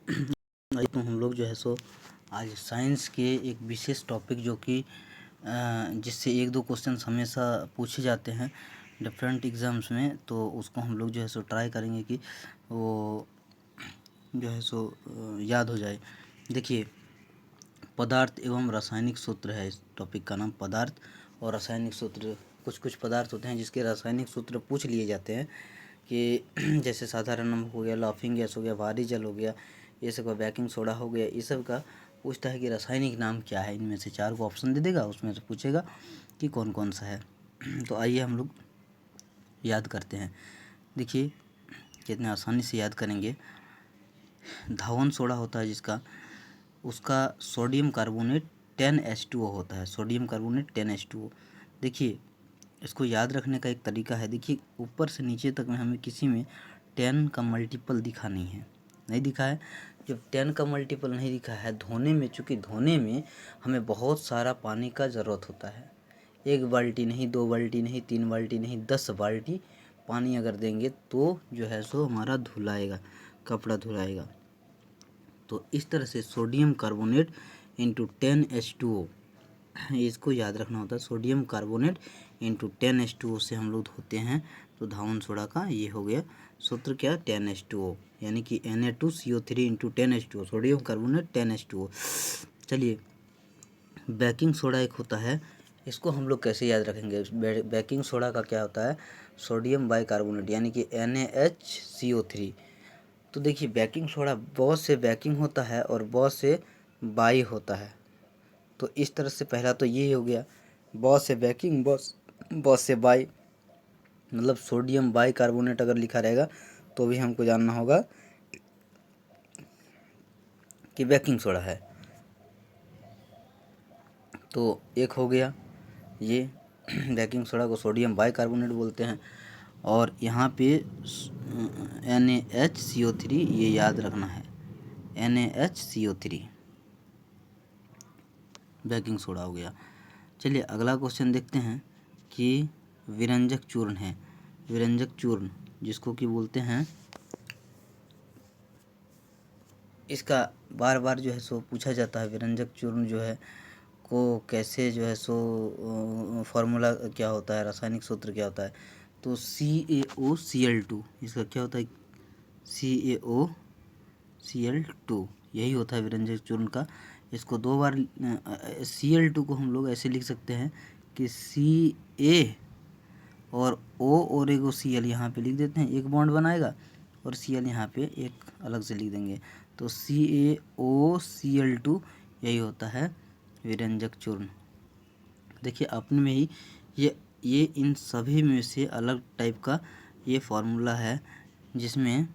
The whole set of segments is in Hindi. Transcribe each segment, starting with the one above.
तो हम लोग जो है सो आज साइंस के एक विशेष टॉपिक जो कि जिससे एक दो क्वेश्चन हमेशा पूछे जाते हैं डिफरेंट एग्ज़ाम्स में, तो उसको हम लोग जो है सो ट्राई करेंगे कि वो जो है सो याद हो जाए। देखिए, पदार्थ एवं रासायनिक सूत्र है इस टॉपिक का नाम, पदार्थ और रासायनिक सूत्र। कुछ कुछ पदार्थ होते हैं जिसके रासायनिक सूत्र पूछ लिए जाते हैं कि जैसे साधारण नमक हो गया, लाफिंग गैस हो गया, भारी जल हो गया, ये सब का, बेकिंग सोडा हो गया, ये सब का पूछता है कि रासायनिक नाम क्या है। इनमें से 4 को ऑप्शन दे देगा, उसमें से पूछेगा कि कौन कौन सा है। तो आइए हम लोग याद करते हैं। देखिए कितने आसानी से याद करेंगे। धावन सोडा होता है जिसका, उसका सोडियम कार्बोनेट 10H2O होता है, सोडियम कार्बोनेट 10H2O। देखिए इसको याद रखने का एक तरीका है। देखिए ऊपर से नीचे तक में हमें किसी में 10 का मल्टीपल दिखा नहीं दिखा है। जब 10 का मल्टीपल नहीं दिखा है धोने में, चूँकि धोने में हमें बहुत सारा पानी का ज़रूरत होता है। 1 बाल्टी नहीं, 2 बाल्टी नहीं, 3 बाल्टी नहीं, 10 बाल्टी पानी अगर देंगे तो जो है सो हमारा धुलाएगा, कपड़ा धुलाएगा। तो इस तरह से सोडियम कार्बोनेट इंटू 10H2O, इसको याद रखना होता है। सोडियम कार्बोनेट इंटू 10H2O से हम लोग धोते हैं। तो धावन सोडा का ये हो गया सूत्र, क्या, 10H2O, यानी कि Na2CO3 into 10H2O, sodium carbonate 10H2O। चलिए, बेकिंग सोडा एक होता है, इसको हम लोग कैसे याद रखेंगे। बेकिंग सोडा का क्या होता है, सोडियम बाइकार्बोनेट यानी कि NaHCO3। तो देखिए बेकिंग सोडा बहुत से बेकिंग होता है और बहुत से बाई होता है। तो इस तरह से पहला तो ये हो गया, बहुत से बेकिंग, बहुत से बाई, मतलब सोडियम बाइकार्बोनेट अगर लिखा रहेगा तो भी हमको जानना होगा कि बेकिंग सोडा है। तो एक हो गया ये बेकिंग सोडा को सोडियम बाइकार्बोनेट बोलते हैं। और यहाँ पे NaHCO3 ये याद रखना है, NaHCO3 बेकिंग सोडा हो गया। चलिए अगला क्वेश्चन देखते हैं कि विरंजक चूर्ण है, विरंजक चूर्ण जिसको कि बोलते हैं, इसका बार बार जो है सो पूछा जाता है। विरंजक चूर्ण जो है को कैसे जो है सो फार्मूला क्या होता है, रासायनिक सूत्र क्या होता है। तो CaOCl2, इसका क्या होता है, CaOCl2, यही होता है विरंजक चूर्ण का। इसको 2 बार Cl2 को हम लोग ऐसे लिख सकते हैं कि Ca और O और एगो Cl यहाँ पे लिख देते हैं, एक बॉन्ड बनाएगा, और Cl यहाँ पे एक अलग से लिख देंगे। तो CaOCl2 यही होता है विरंजक चूर्ण। देखिए अपने में ही ये इन सभी में से अलग टाइप का ये फार्मूला है, जिसमें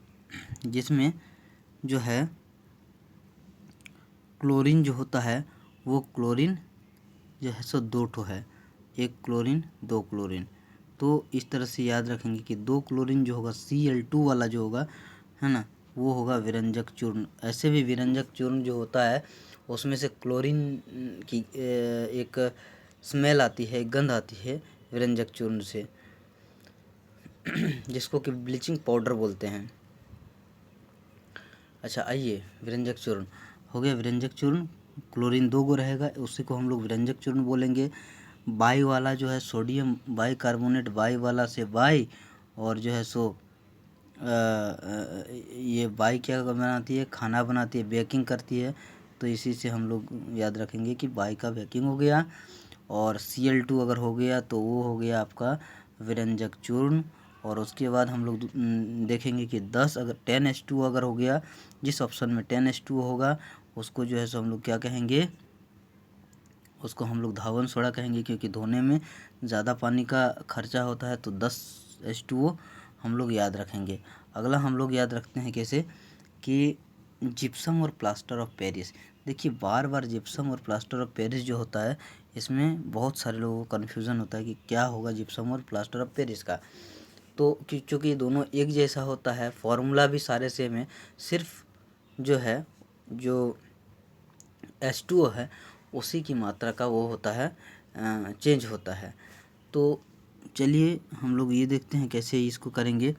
जो है क्लोरीन जो होता है वो क्लोरीन जो है सो 2 ठो है, 1 क्लोरीन 2 क्लोरीन। तो इस तरह से याद रखेंगे कि 2 क्लोरीन जो होगा, Cl2 वाला जो होगा, है ना, वो होगा विरंजक चूर्ण। ऐसे भी विरंजक चूर्ण जो होता है उसमें से क्लोरीन की एक स्मेल आती है, एक गंध आती है विरंजक चूर्ण से, जिसको कि ब्लीचिंग पाउडर बोलते हैं। अच्छा आइए, विरंजक चूर्ण हो गया। विरंजक चूर्ण क्लोरीन 2 गो रहेगा, उसी को हम लोग विरंजक चूर्ण बोलेंगे। बाई वाला जो है सोडियम बाइकार्बोनेट, बाई वाला से बाई, और जो है सो ये बाई क्या बनाती है, खाना बनाती है, बेकिंग करती है। तो इसी से हम लोग याद रखेंगे कि बाई का बेकिंग हो गया, और Cl2 अगर हो गया तो वो हो गया आपका विरंजक चूर्ण। और उसके बाद हम लोग देखेंगे कि 10 अगर 10H2 अगर हो गया, जिस ऑप्शन में 10H2 होगा उसको जो है सो हम लोग क्या कहेंगे, उसको हम लोग धावन सोडा कहेंगे, क्योंकि धोने में ज़्यादा पानी का खर्चा होता है। तो 10H2O हम लोग याद रखेंगे। अगला हम लोग याद रखते हैं कैसे, कि जिप्सम और प्लास्टर ऑफ पेरिस। देखिए बार बार जिप्सम और प्लास्टर ऑफ पेरिस जो होता है, इसमें बहुत सारे लोगों को कन्फ्यूज़न होता है कि क्या होगा जिप्सम और प्लास्टर ऑफ पेरिस का। तो क्योंकि दोनों एक जैसा होता है, फॉर्मूला भी सारे सेम है, सिर्फ जो है जो H2O है उसी की मात्रा का वो होता है, चेंज होता है। तो चलिए हम लोग ये देखते हैं कैसे इसको करेंगे।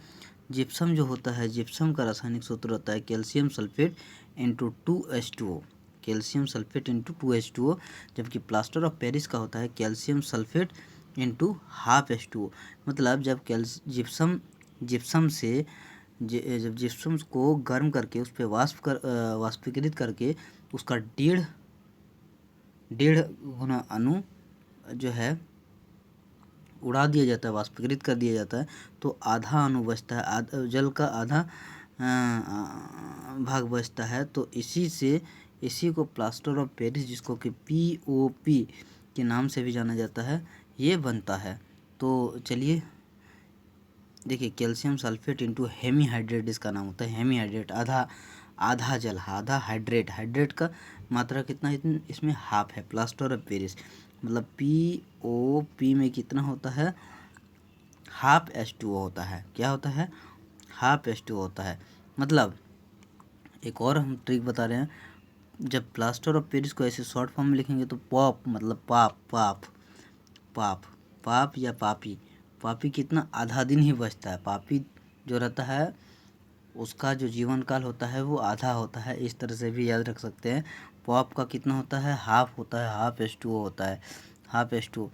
जिप्सम जो होता है, जिप्सम का रासायनिक सूत्र होता है calcium sulphate into 2H2O, calcium sulphate into 2H2O, जबकि प्लास्टर ऑफ पेरिस का होता है calcium sulphate into half H2O। मतलब जब जिप्सम से जब जिप्सम को गर्म करके उस पर वाष्पीकृत करके उसका डेढ़ गुना अणु जो है उड़ा दिया जाता है, वाष्पीकृत कर दिया जाता है, तो आधा अणु बचता है, जल का आधा भाग बचता है। तो इसी को प्लास्टर ऑफ पेरिस, जिसको कि POP के नाम से भी जाना जाता है, ये बनता है। तो चलिए देखिए, कैल्शियम सल्फेट इंटू हेमीहाइड्रेट इसका नाम होता है। हेमीहाइड्रेट आधा जल, आधा हाइड्रेट का मात्रा कितना है इसमें, हाफ है। प्लास्टर ऑफ पेरिस मतलब POP में कितना होता है, हाफ H2O होता है। क्या होता है, हाफ H2O होता है। मतलब एक और हम ट्रिक बता रहे हैं, जब प्लास्टर ऑफ पेरिस को ऐसे शॉर्ट फॉर्म में लिखेंगे तो पॉप मतलब पाप या पापी कितना, आधा दिन ही बचता है। पापी जो रहता है उसका जो जीवन काल होता है वो आधा होता है। इस तरह से भी याद रख सकते हैं। पॉप का कितना होता है, हाफ होता है, हाफ H2O होता है, हाफ H2O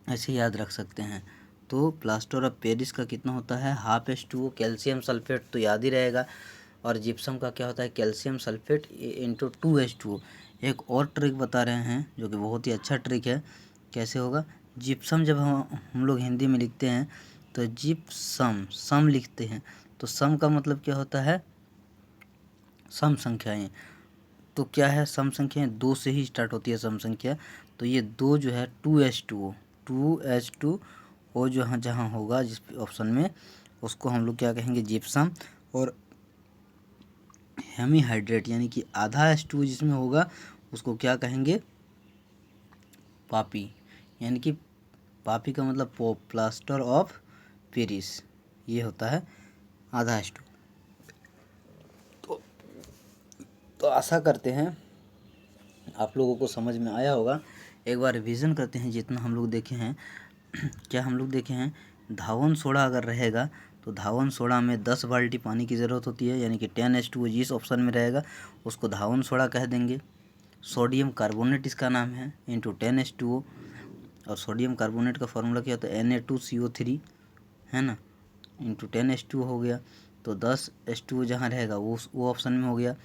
ऐसे याद रख सकते हैं। तो प्लास्टर ऑफ पेरिस का कितना होता है, हाफ H2O। कैल्शियम सल्फेट तो याद ही रहेगा, और जिप्सम का क्या होता है, कैल्शियम सल्फेट इंटू 2H2O। एक और ट्रिक बता रहे हैं जो कि बहुत ही अच्छा ट्रिक है। कैसे होगा, जिप्सम जब हम लोग हिंदी में लिखते हैं तो सम लिखते हैं, तो सम का मतलब क्या होता है, सम संख्याएं। तो क्या है, सम संख्याएं 2 से ही स्टार्ट होती है सम संख्या। तो ये 2 जो है 2H2O जो जहाँ होगा जिस ऑप्शन में, उसको हम लोग क्या कहेंगे, जिप्सम। और हेमीहाइड्रेट यानी कि आधा H2O जिसमें होगा उसको क्या कहेंगे, पापी। यानी कि पापी का मतलब प्लास्टर ऑफ पेरिस, ये होता है आधा H2O। तो आशा करते हैं आप लोगों को समझ में आया होगा। एक बार रिवीजन करते हैं जितना हम लोग देखे हैं। क्या हम लोग देखे हैं, धावन सोडा अगर रहेगा तो धावन सोडा में 10 बाल्टी पानी की ज़रूरत होती है, यानी कि 10H2O जिस ऑप्शन में रहेगा उसको धावन सोडा कह देंगे। सोडियम कार्बोनेट इसका नाम है इंटू 10H2O, और सोडियम कार्बोनेट का फार्मूला क्या होता है, Na2CO3 है ना, इंटू 10H2O हो गया। तो 10H2O जहाँ रहेगा वो ऑप्शन में हो गया।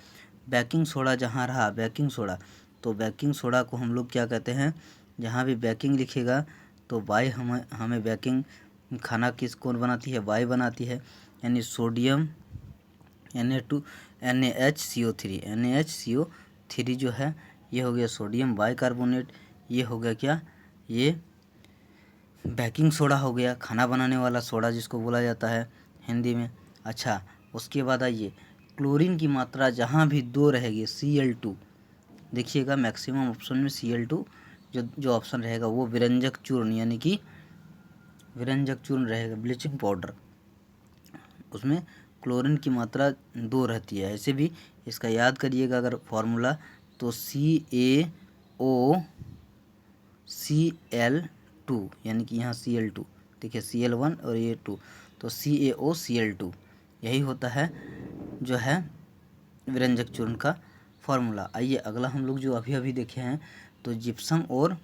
बेकिंग सोडा जहाँ रहा, बेकिंग सोडा, तो बेकिंग सोडा को हम लोग क्या कहते हैं, जहाँ भी बेकिंग लिखेगा तो वाई हमें बेकिंग खाना किस कौन बनाती है, वाई बनाती है। यानी सोडियम NaHCO3 जो है ये हो गया सोडियम बाइकार्बोनेट। ये हो गया क्या, ये बेकिंग सोडा हो गया, खाना बनाने वाला सोडा जिसको बोला जाता है हिंदी में। अच्छा, उसके बाद आइए, क्लोरीन की मात्रा जहाँ भी 2 रहेगी, Cl2 देखिएगा, मैक्सिमम ऑप्शन में Cl2 जो ऑप्शन रहेगा वो विरंजक चूर्ण, यानी कि विरंजक चूर्ण रहेगा, ब्लीचिंग पाउडर, उसमें क्लोरीन की मात्रा 2 रहती है। ऐसे भी इसका याद करिएगा अगर फॉर्मूला, तो CaOCl2, यानी कि यहाँ Cl2 देखिए, Cl1 और ये 2, तो CaOCl2 यही होता है जो है विरंजक चूर्ण का फॉर्मूला। आइए अगला हम लोग जो अभी देखे हैं, तो जिप्सम और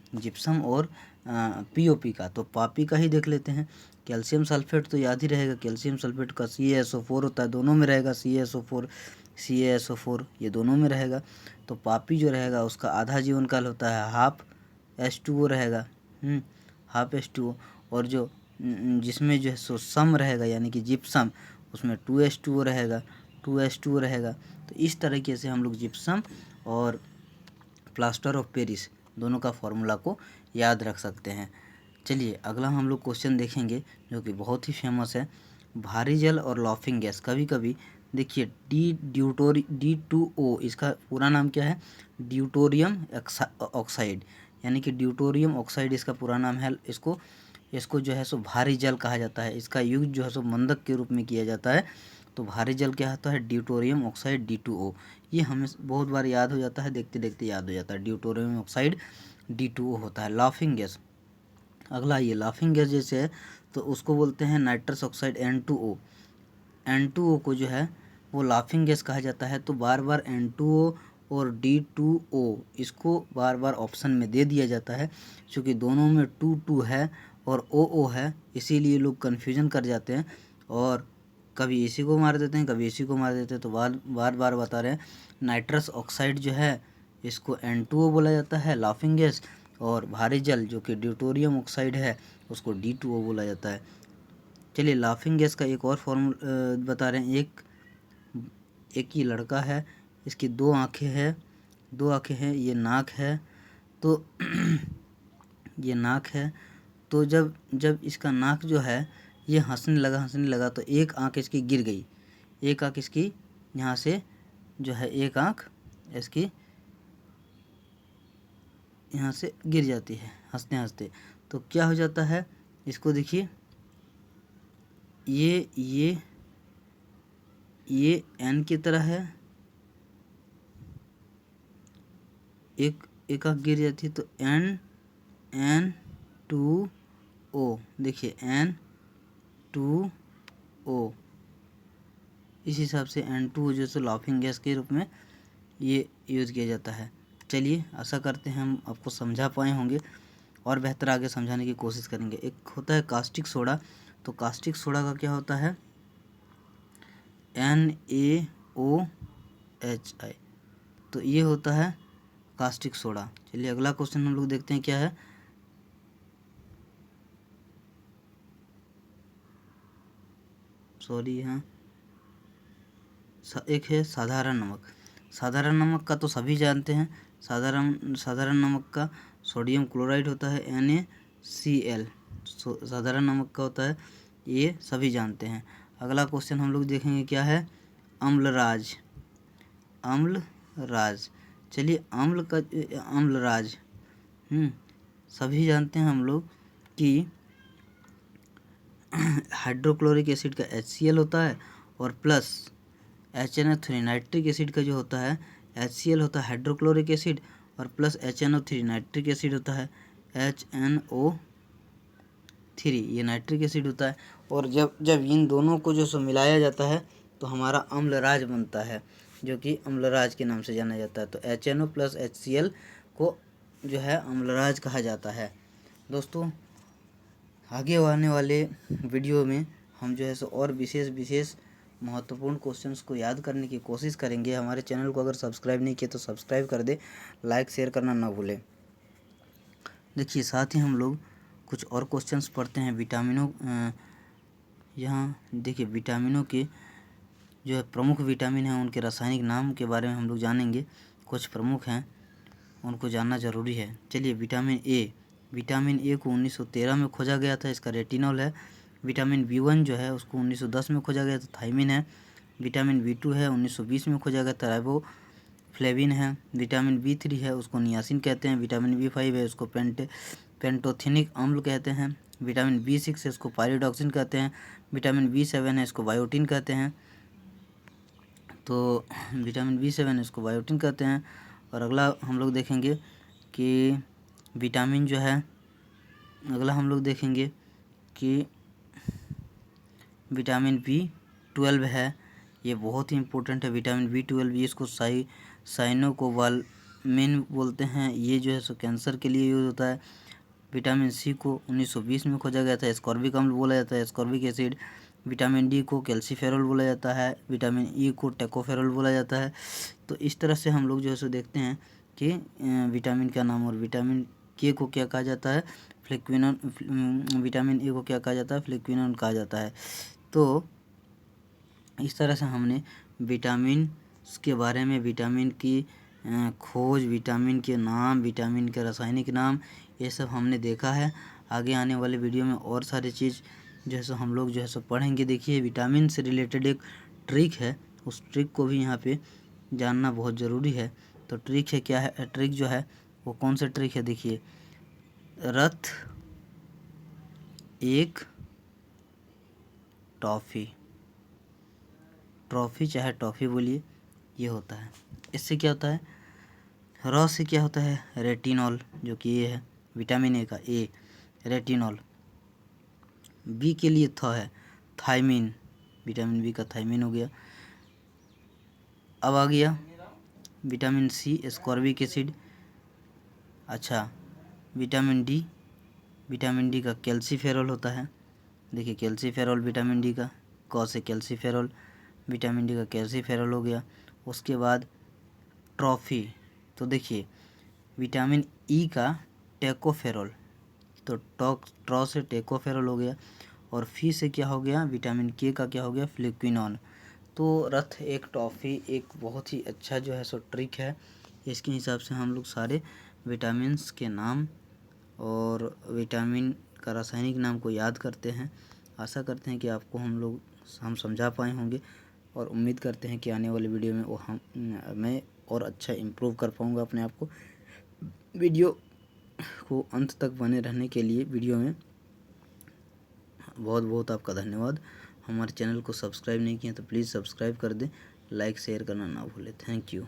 POP का, तो पापी का ही देख लेते हैं। कैल्शियम सल्फेट तो याद ही रहेगा, कैल्शियम सल्फेट का CaSO4 होता है, दोनों में रहेगा, CaSO4 ये दोनों में रहेगा। तो पापी जो रहेगा उसका आधा जीवन काल होता है, हाफ H2O रहेगा, हाफ H2O। और जो जिसमें जो है सो सम रहेगा, यानी कि जिप्सम, उसमें 2H2O रहेगा। तो इस तरीके से हम लोग जिप्सम और प्लास्टर ऑफ पेरिस दोनों का फॉर्मूला को याद रख सकते हैं। चलिए अगला हम लोग क्वेश्चन देखेंगे जो कि बहुत ही फेमस है, भारी जल और लॉफिंग गैस। कभी कभी देखिए D2O, इसका पूरा नाम क्या है, ड्यूटोरियम ऑक्साइड, यानी कि ड्यूटोरियम ऑक्साइड इसका पूरा नाम है। इसको जो है सो भारी जल कहा जाता है। इसका यूज जो है सो मंदक के रूप में किया जाता है। तो भारी जल क्या होता है, ड्यूटोरियम ऑक्साइड D2O। ये हमें बहुत बार याद हो जाता है, देखते देखते याद हो जाता है, ड्यूटोरियम ऑक्साइड D2O होता है। लाफिंग गैस, अगला ये लाफिंग गैस जैसे है तो उसको बोलते हैं नाइट्रस ऑक्साइड N2O, N2O को जो है वो लाफिंग गैस कहा जाता है। तो बार बार N2O और D2O इसको बार बार ऑप्शन में दे दिया जाता है, क्योंकि दोनों में 2 है और O है, इसीलिए लोग कन्फ्यूजन कर जाते हैं और कभी इसी को मार देते हैं, कभी इसी को मार देते हैं। तो बार बार बता रहे हैं, नाइट्रस ऑक्साइड जो है इसको N2O बोला जाता है लाफिंग गैस, और भारी जल जो कि ड्यूटोरियम ऑक्साइड है उसको D2O बोला जाता है। चलिए लाफिंग गैस का एक और फॉर्मूला बता रहे हैं। एक ही लड़का है, इसकी 2 आँखें हैं, ये नाक है। तो ये नाक है, तो जब इसका नाक जो है ये हंसने लगा तो एक आँख इसकी गिर गई, एक आँख इसकी यहाँ से जो है एक आँख इसकी यहाँ से गिर जाती है हंसते हंसते। तो क्या हो जाता है, इसको देखिए, ये एन की तरह है, एक आँख गिर जाती है तो N2O, देखिए N2O, इस हिसाब से N2O जो है लाफिंग गैस के रूप में ये यूज़ किया जाता है। चलिए आशा करते हैं हम आपको समझा पाए होंगे और बेहतर आगे समझाने की कोशिश करेंगे। एक होता है कास्टिक सोडा, तो कास्टिक सोडा का क्या होता है, NaOHI, तो ये होता है कास्टिक सोडा। चलिए अगला क्वेश्चन हम लोग देखते हैं क्या है। सॉरी, यहाँ एक है साधारण नमक। साधारण नमक का तो सभी जानते हैं, साधारण नमक का सोडियम क्लोराइड होता है NaCl, साधारण नमक का होता है, ये सभी जानते हैं। अगला क्वेश्चन हम लोग देखेंगे क्या है, अम्लराज। चलिए अम्लराज सभी जानते हैं हम लोग कि हाइड्रोक्लोरिक एसिड का HCl होता है और प्लस HNO3 नाइट्रिक एसिड का जो होता है HCl होता है हाइड्रोक्लोरिक एसिड, और प्लस HNO3 नाइट्रिक एसिड होता है HNO3, ये नाइट्रिक एसिड होता है। और जब इन दोनों को जो सो मिलाया जाता है तो हमारा अम्लराज बनता है, जो कि अम्लराज के नाम से जाना जाता है। तो HNO प्लस HCl को जो है अम्लराज कहा जाता है। दोस्तों आगे आने वाले वीडियो में हम जो है सो और विशेष महत्वपूर्ण क्वेश्चंस को याद करने की कोशिश करेंगे। हमारे चैनल को अगर सब्सक्राइब नहीं किया तो सब्सक्राइब कर दे, लाइक शेयर करना ना भूलें। देखिए साथ ही हम लोग कुछ और क्वेश्चंस पढ़ते हैं विटामिनों, यहाँ देखिए विटामिनों के जो है प्रमुख विटामिन हैं उनके रासायनिक नाम के बारे में हम लोग जानेंगे। कुछ प्रमुख हैं, उनको जानना ज़रूरी है। चलिए विटामिन ए को 1913 में खोजा गया था, इसका रेटिनॉल है। विटामिन B1 जो है उसको 1910 में खोजा गया था, थायमिन है। विटामिन B2 है 1920 में खोजा गया था, राइबोफ्लेविन है। विटामिन B3 है उसको नियासिन कहते हैं। विटामिन B5 है उसको पेंटोथेनिक अम्ल कहते हैं। विटामिन B6 है इसको पायरिडॉक्सिन कहते हैं। विटामिन B7 है इसको बायोटिन कहते हैं। तो विटामिन B7 है इसको बायोटिन कहते हैं। और अगला हम लोग देखेंगे कि विटामिन जो है, अगला हम लोग देखेंगे कि विटामिन B12 है, ये बहुत ही इम्पोर्टेंट है। विटामिन B12 ये इसको साइनोकोबालामिन बोलते हैं, ये जो है सो कैंसर के लिए यूज़ होता है। विटामिन सी को 1920 में खोजा गया था, एस्कॉर्बिक अम्ल बोला जाता है, एस्कॉर्बिक एसिड। विटामिन डी को कैल्सीफेरॉल बोला जाता है। विटामिन ई को टेकोफेरॉल बोला जाता है। तो इस तरह से हम लोग जो है सो देखते हैं कि विटामिन का नाम, और विटामिन के को क्या कहा जाता है, फ्लेक्विनोन। विटामिन ए को क्या कहा जाता है, फ्लेक्विनोन कहा जाता है। तो इस तरह से हमने विटामिन के बारे में, विटामिन की खोज, विटामिन के नाम, विटामिन के रासायनिक नाम, ये सब हमने देखा है। आगे आने वाले वीडियो में और सारी चीज़ जो है सो हम लोग जो है सो पढ़ेंगे। देखिए विटामिन से रिलेटेड एक ट्रिक है, उस ट्रिक को भी यहाँ पे जानना बहुत ज़रूरी है। तो ट्रिक है क्या है, ट्रिक जो है वो कौन सा ट्रिक है, देखिए रथ एक ट्रॉफी चाहे टॉफ़ी बोलिए, ये होता है। इससे क्या होता है, र से क्या होता है, रेटिनॉल, जो कि ये है विटामिन ए का, रेटिनॉल। बी के लिए थ है थायमिन, विटामिन बी का थायमिन हो गया। अब आ गया विटामिन सी एस्कॉर्बिक एसिड। अच्छा, विटामिन डी का कैल्सीफेरॉल होता है। देखिए कैल्सीफेरॉल विटामिन डी का, क से कैल्सीफेरॉल, विटामिन डी का कैल्सीफेरॉल हो गया। उसके बाद ट्रॉफी, तो देखिए विटामिन ई का टेकोफेरॉल, तो ट्रॉ से टेकोफेरॉल हो गया। और फी से क्या हो गया, विटामिन के का क्या हो गया, फ्लिक्विनॉन। तो रथ एक टॉफ़ी एक बहुत ही अच्छा जो है सो ट्रिक है। इसके हिसाब से हम लोग सारे विटामिन्स के नाम और विटामिन का रासायनिक नाम को याद करते हैं। आशा करते हैं कि आपको हम समझा पाए होंगे और उम्मीद करते हैं कि आने वाले वीडियो में मैं और अच्छा इम्प्रूव कर पाऊँगा अपने आप को। वीडियो को अंत तक बने रहने के लिए वीडियो में बहुत बहुत आपका धन्यवाद। हमारे चैनल को सब्सक्राइब नहीं किया तो प्लीज़ सब्सक्राइब कर दें, लाइक शेयर करना ना भूलें। Thank you.